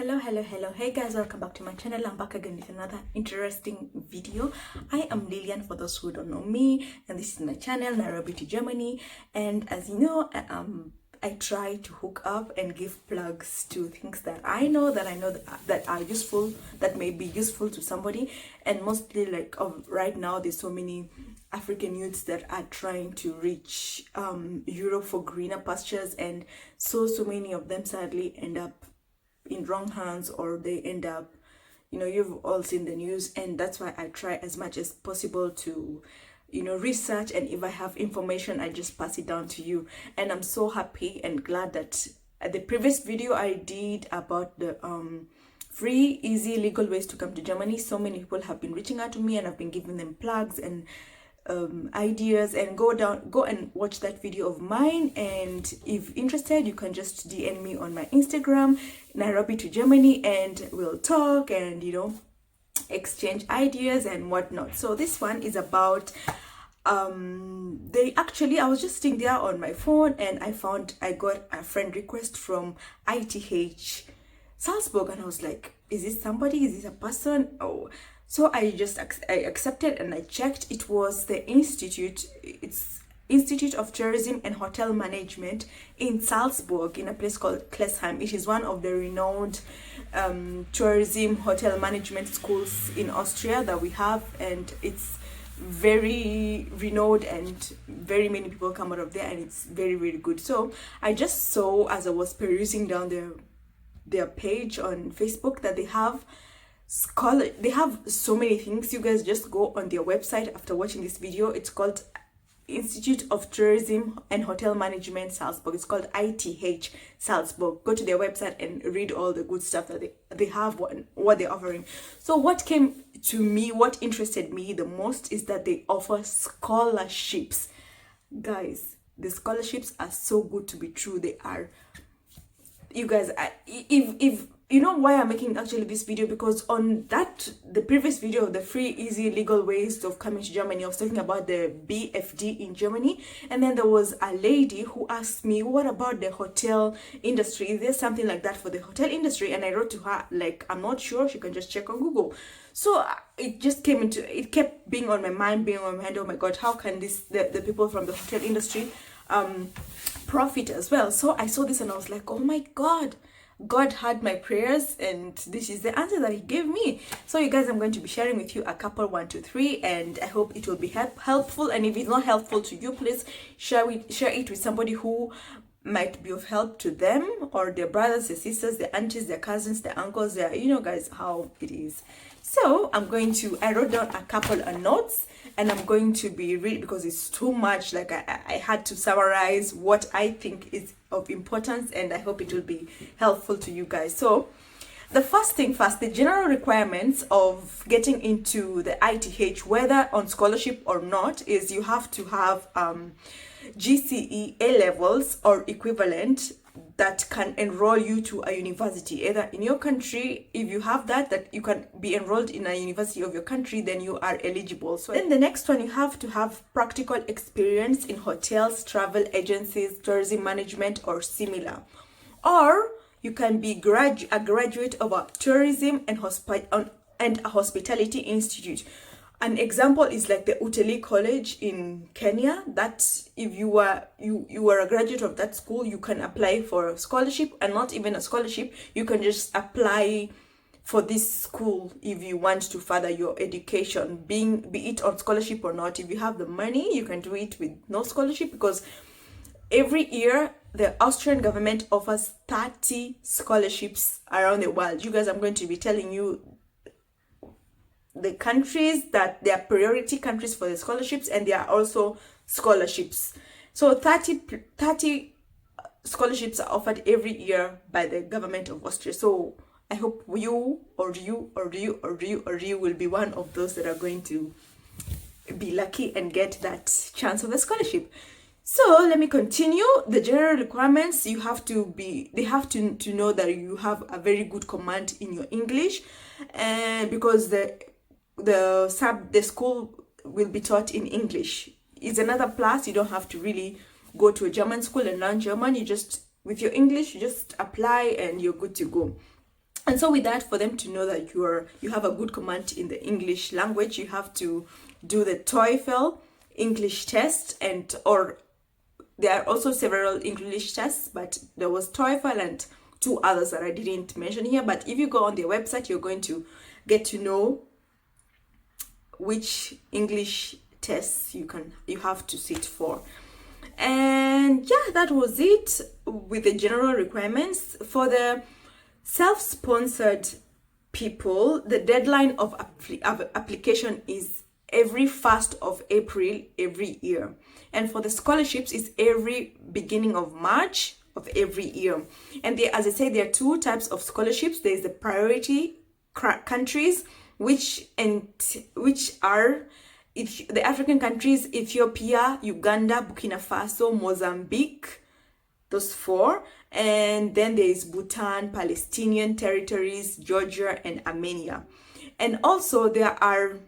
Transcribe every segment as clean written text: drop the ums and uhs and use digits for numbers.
Hello. Hey guys, welcome back to my channel. I'm back again with another interesting video. I am Lillian, for those who don't know me, and this is my channel, Nairobi to Germany. And as you know, I try to hook up and give plugs to things that I know that are useful, that may be useful to somebody. And mostly, like right now, there's so many African youths that are trying to reach Europe for greener pastures, and so many of them sadly end up in wrong hands, or they end up, you've all seen the news. And that's why I try as much as possible to research, and if I have information, I just pass it down to you. And I'm so happy and glad that the previous video I did about the free, easy, legal ways to come to Germany, so many people have been reaching out to me, and I've been giving them plugs and ideas. And go and watch that video of mine, and if interested, you can just DM me on my Instagram, Nairobi to Germany, and we'll talk and exchange ideas and whatnot. So this one is about I was just sitting there on my phone, and I got a friend request from ITH Salzburg, and I was like, is this somebody, is this a person? Oh, so I accepted, and I checked. It was the Institute of Tourism and Hotel Management in Salzburg, in a place called Klessheim. It is one of the renowned tourism hotel management schools in Austria that we have, and it's very renowned, and very many people come out of there, and it's very, very good. So I just saw, as I was perusing down their page on Facebook, that they have so many things. You guys just go on their website after watching this video. It's called Institute of Tourism and Hotel Management Salzburg. It's called ITH Salzburg. Go to their website and read all the good stuff that they have, what they're offering. So what came to me, what interested me the most, is that they offer scholarships. Guys, the scholarships are so good to be true. They are. You guys, if you know why I'm making actually this video, because on the previous video of the free, easy, legal ways of coming to Germany, I was talking about the BFD in Germany, and then there was a lady who asked me, what about the hotel industry? Is there something like that for the hotel industry? And I wrote to her, like, I'm not sure, she can just check on Google. So it kept being on my mind. Oh my god, how can the people from the hotel industry profit as well? So I saw this, and I was like, oh my god, God heard my prayers, and this is the answer that he gave me. So you guys, I'm going to be sharing with you a couple, 1, 2, 3, and I hope it will be helpful. And if it's not helpful to you, please share it with somebody who might be of help to them, or their brothers, their sisters, their aunties, their cousins, their uncles, guys, how it is. So I wrote down a couple of notes, and I'm going to be reading, because it's too much. Like I had to summarize what I think is of importance, and I hope it will be helpful to you guys. So the first thing first, the general requirements of getting into the ITH, whether on scholarship or not, is you have to have GCE A levels or equivalent that can enroll you to a university, either in your country. If you have that you can be enrolled in a university of your country, then you are eligible. So then the next one, you have to have practical experience in hotels, travel agencies, tourism management, or similar. Or you can be a graduate of a tourism and a hospitality institute. An example is like the Uteli College in Kenya. That if you were a graduate of that school, you can apply for a scholarship, and not even a scholarship, you can just apply for this school if you want to further your education, be it on scholarship or not. If you have the money, you can do it with no scholarship, because every year the Austrian government offers 30 scholarships around the world. You guys, I'm going to be telling you the countries that they are priority countries for the scholarships, and there are also scholarships. So 30 scholarships are offered every year by the government of Austria. So I hope you will be one of those that are going to be lucky and get that chance of a scholarship. So let me continue. The general requirements, they have to know that you have a very good command in your English, and because the school will be taught in English. It's another plus. You don't have to really go to a German school and learn German. You just, with your English, you just apply and you're good to go. And so with that, for them to know that you have a good command in the English language, you have to do the TOEFL English test, and or there are also several English tests, but there was TOEFL and two others that I didn't mention here. But if you go on their website, you're going to get to know which English tests you have to sit for. And yeah, that was it with the general requirements. For the self-sponsored people, the deadline of application is every 1st of April every year. And for the scholarships, it's every beginning of March of every year. And as I said, there are two types of scholarships. There's the priority countries, which are the African countries: Ethiopia, Uganda, Burkina Faso, Mozambique, those 4. And then there is Bhutan, Palestinian territories, Georgia, and Armenia. And also there are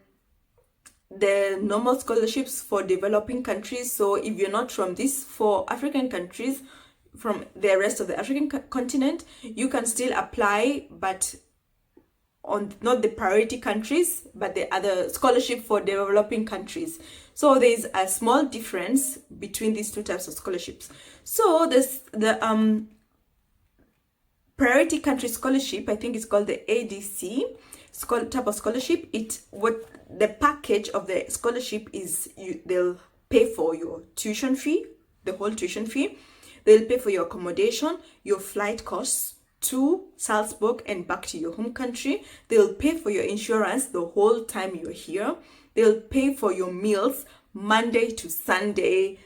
the normal scholarships for developing countries. So if you're not from these 4 African countries, from the rest of the African continent, you can still apply, but on not the priority countries, but the other scholarship for developing countries. So there's a small difference between these two types of scholarships. So the priority country scholarship, I think it's called the ADC type of scholarship. What the package of the scholarship is, they'll pay for your tuition fee, the whole tuition fee. They'll pay for your accommodation, your flight costs to Salzburg and back to your home country. They'll pay for your insurance the whole time you're here. They'll pay for your meals Monday to Sunday,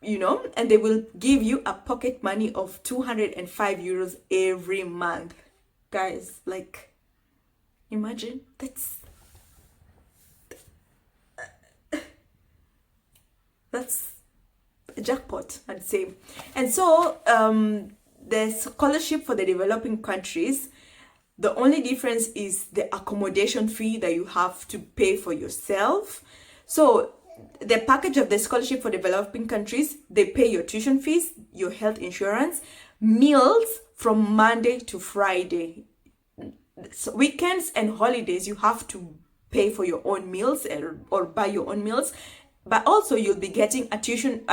and they will give you a pocket money of 205 euros every month. Guys, like, imagine, that's a jackpot, I'd say. And so the scholarship for the developing countries, the only difference is the accommodation fee that you have to pay for yourself. So the package of the scholarship for developing countries, they pay your tuition fees, your health insurance, meals from Monday to Friday. So weekends and holidays, you have to pay for your own meals or buy your own meals. But also you'll be getting a tuition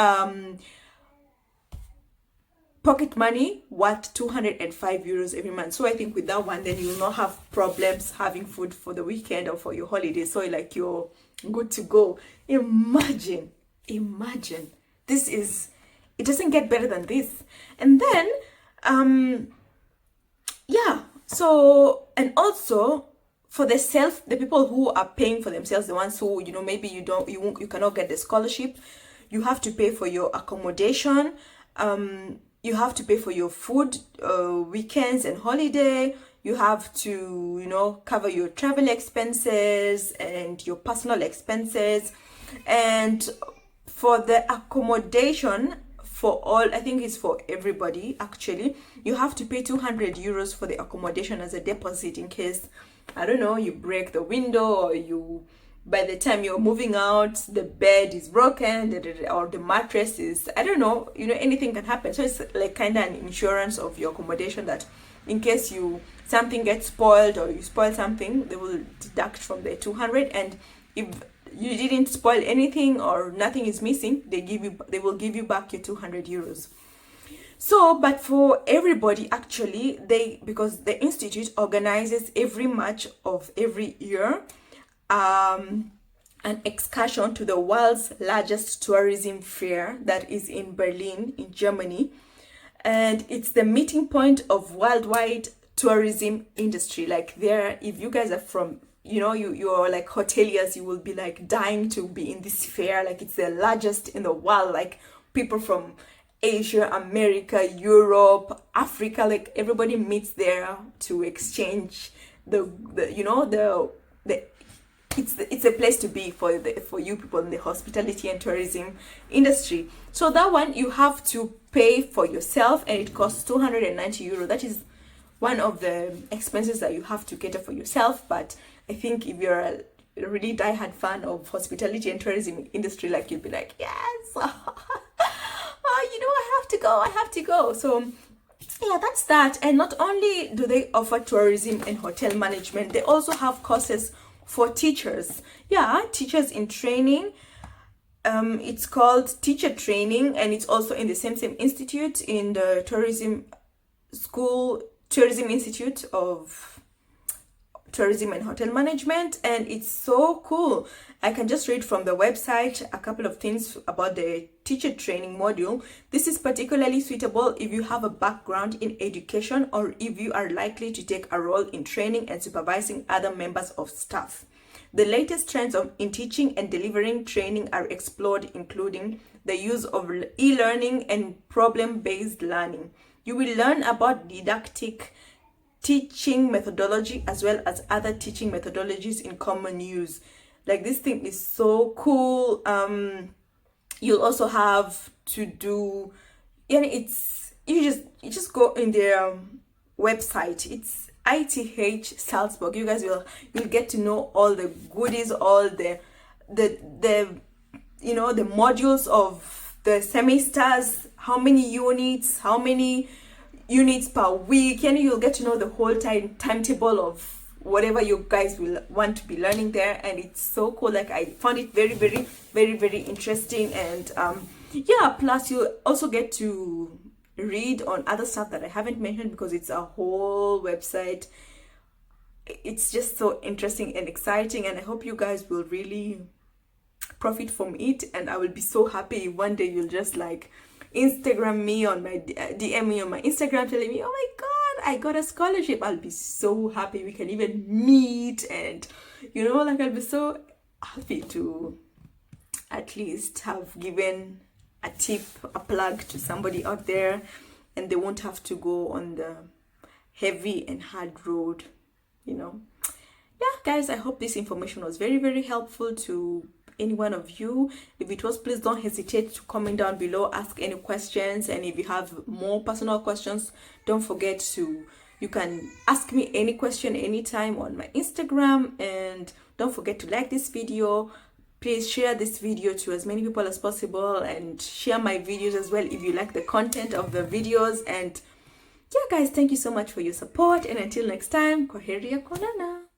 pocket money worth 205 euros every month. So I think with that one, then you'll not have problems having food for the weekend or for your holiday. So like you're good to go. Imagine. It doesn't get better than this. And then, so, and also for the people who are paying for themselves, the ones who, maybe you cannot get the scholarship, you have to pay for your accommodation, you have to pay for your food, weekends and holiday. You have to, cover your travel expenses and your personal expenses. And for the accommodation, for all, I think it's for everybody actually, you have to pay 200 euros for the accommodation as a deposit in case, I don't know, you break the window, or by the time you're moving out, the bed is broken, or the mattress is, I don't know, anything can happen. So it's like kind of an insurance of your accommodation, that in case something gets spoiled or you spoil something, they will deduct from the 200. And if you didn't spoil anything or nothing is missing, they will give you back your 200 euros. So, but for everybody, actually, because the institute organizes every March of every year an excursion to the world's largest tourism fair that is in Berlin, in Germany. And it's the meeting point of worldwide tourism industry. Like there, if you guys are from, you're like hoteliers, you will be like dying to be in this fair. Like it's the largest in the world. Like people from Asia, America, Europe, Africa, like everybody meets there to exchange it's a place to be for you people in the hospitality and tourism industry. So that one you have to pay for yourself, and it costs 290 euro. That is one of the expenses that you have to cater for yourself. But I think if you're a really diehard fan of hospitality and tourism industry, like you'll be like, yes, I have to go. So yeah, that's that. And not only do they offer tourism and hotel management, they also have courses for teachers. Yeah, teachers in training. It's called teacher training, and it's also in the same institute, in the tourism institute of tourism and hotel management. And it's so cool. I can just read from the website a couple of things about the teacher training module. This is particularly suitable if you have a background in education, or if you are likely to take a role in training and supervising other members of staff. The latest trends in teaching and delivering training are explored, including the use of e-learning and problem-based learning. You will learn about didactic teaching methodology as well as other teaching methodologies in common use. Like, this thing is so cool. You'll also have to do, it's you just go in their website. It's ITH Salzburg. You guys you'll get to know all the goodies, all the the modules of the semesters, how many units per week, and you'll get to know the whole timetable of whatever you guys will want to be learning there. And it's so cool. Like, I found it very, very, very, very interesting. And yeah, plus you also get to read on other stuff that I haven't mentioned, because it's a whole website. It's just so interesting and exciting, and I hope you guys will really profit from it. And I will be so happy if one day you'll just like Instagram me on my DM me on my Instagram telling me, oh my god, I got a scholarship. I'll be so happy. We can even meet, and like, I'll be so happy to at least have given a tip, a plug to somebody out there, and they won't have to go on the heavy and hard road. Yeah, guys, I hope this information was very, very helpful to any one of you. If it was, please don't hesitate to comment down below, ask any questions. And if you have more personal questions, don't forget you can ask me any question anytime on my Instagram. And don't forget to like this video. Please share this video to as many people as possible, and share my videos as well if you like the content of the videos. And yeah, guys, thank you so much for your support, and until next time, kwaheria konana.